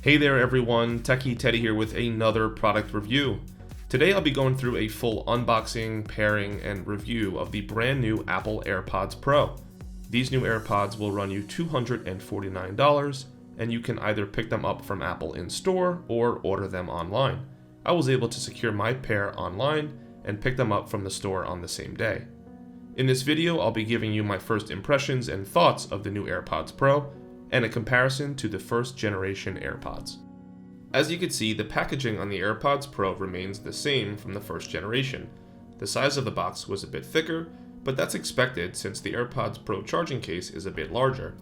Hey there everyone, Techie Teddy here with another product review. Today I'll be going through a full unboxing, pairing, and review of the brand new Apple Airpods Pro. These new AirPods will run you $249, and you can either pick them up from Apple in store or order them online. I was able to secure my pair online and pick them up from the store on the same day. In this video, I'll be giving you my first impressions and thoughts of the new AirPods Pro, and a comparison to the first generation AirPods. As you can see, the packaging on the AirPods Pro remains the same from the first generation. The size of the box was a bit thicker, but that's expected since the AirPods Pro charging case is a bit larger.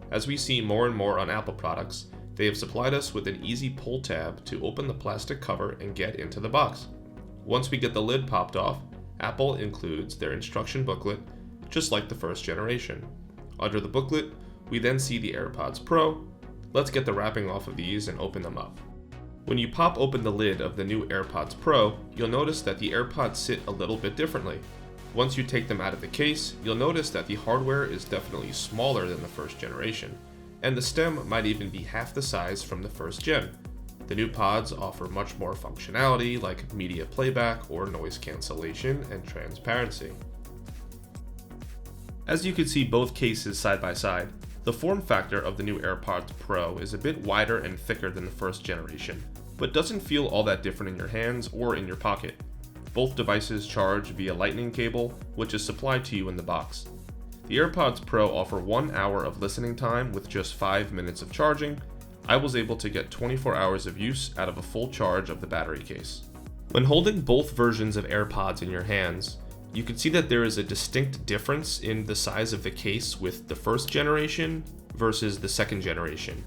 As we see more and more on Apple products, they have supplied us with an easy pull tab to open the plastic cover and get into the box. Once we get the lid popped off, Apple includes their instruction booklet, just like the first generation. Under the booklet, we then see the AirPods Pro. Let's get the wrapping off of these and open them up. When you pop open the lid of the new AirPods Pro, you'll notice that the AirPods sit a little bit differently. Once you take them out of the case, you'll notice that the hardware is definitely smaller than the first generation, and the stem might even be half the size from the first gen. The new pods offer much more functionality like media playback or noise cancellation and transparency. As you can see both cases side by side, the form factor of the new AirPods Pro is a bit wider and thicker than the first generation, but doesn't feel all that different in your hands or in your pocket. Both devices charge via Lightning cable, which is supplied to you in the box. The AirPods Pro offer 1 hour of listening time with just 5 minutes of charging. I was able to get 24 hours of use out of a full charge of the battery case. When holding both versions of AirPods in your hands, you can see that there is a distinct difference in the size of the case with the first generation versus the second generation.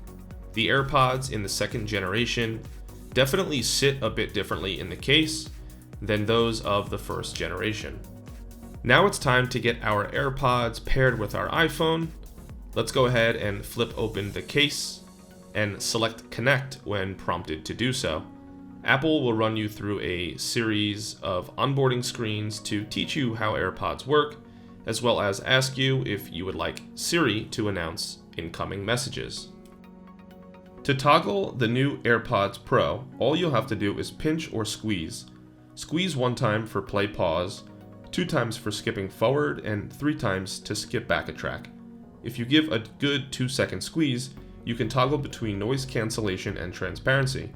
The AirPods in the second generation definitely sit a bit differently in the case than those of the first generation. Now it's time to get our AirPods paired with our iPhone. Let's go ahead and flip open the case and select Connect when prompted to do so. Apple will run you through a series of onboarding screens to teach you how AirPods work, as well as ask you if you would like Siri to announce incoming messages. To toggle the new AirPods Pro, all you'll have to do is pinch or squeeze. Squeeze 1 time for play pause, 2 times for skipping forward, and 3 times to skip back a track. If you give a good 2-second squeeze, you can toggle between noise cancellation and transparency.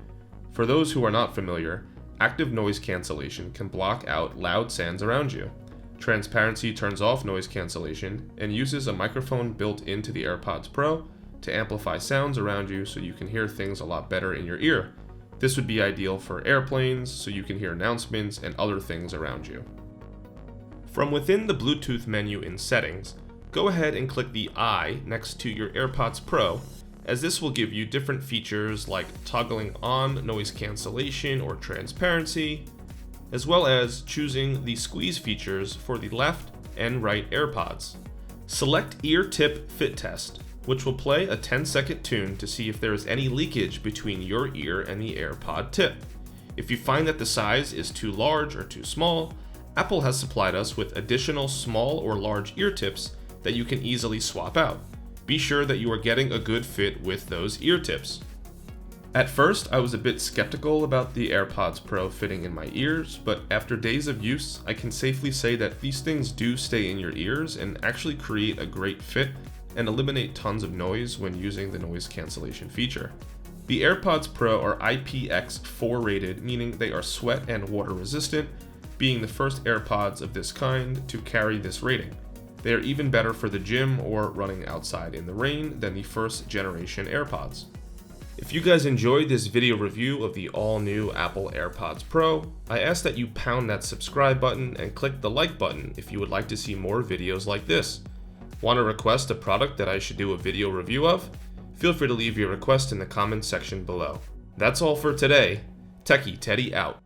For those who are not familiar, active noise cancellation can block out loud sounds around you. Transparency turns off noise cancellation and uses a microphone built into the AirPods Pro to amplify sounds around you so you can hear things a lot better in your ear. This would be ideal for airplanes so you can hear announcements and other things around you. From within the Bluetooth menu in Settings, go ahead and click the I next to your AirPods Pro, as this will give you different features like toggling on noise cancellation or transparency, as well as choosing the squeeze features for the left and right AirPods. Select Ear Tip Fit Test, which will play a 10-second tune to see if there is any leakage between your ear and the AirPod tip. If you find that the size is too large or too small, Apple has supplied us with additional small or large ear tips that you can easily swap out. Be sure that you are getting a good fit with those ear tips. At first, I was a bit skeptical about the AirPods Pro fitting in my ears, but after days of use, I can safely say that these things do stay in your ears and actually create a great fit and eliminate tons of noise when using the noise cancellation feature. The AirPods Pro are IPX4 rated, meaning they are sweat and water resistant, being the first AirPods of this kind to carry this rating. They are even better for the gym or running outside in the rain than the first generation AirPods. If you guys enjoyed this video review of the all-new Apple AirPods Pro, I ask that you pound that subscribe button and click the like button if you would like to see more videos like this. Want to request a product that I should do a video review of? Feel free to leave your request in the comments section below. That's all for today. Techie Teddy out.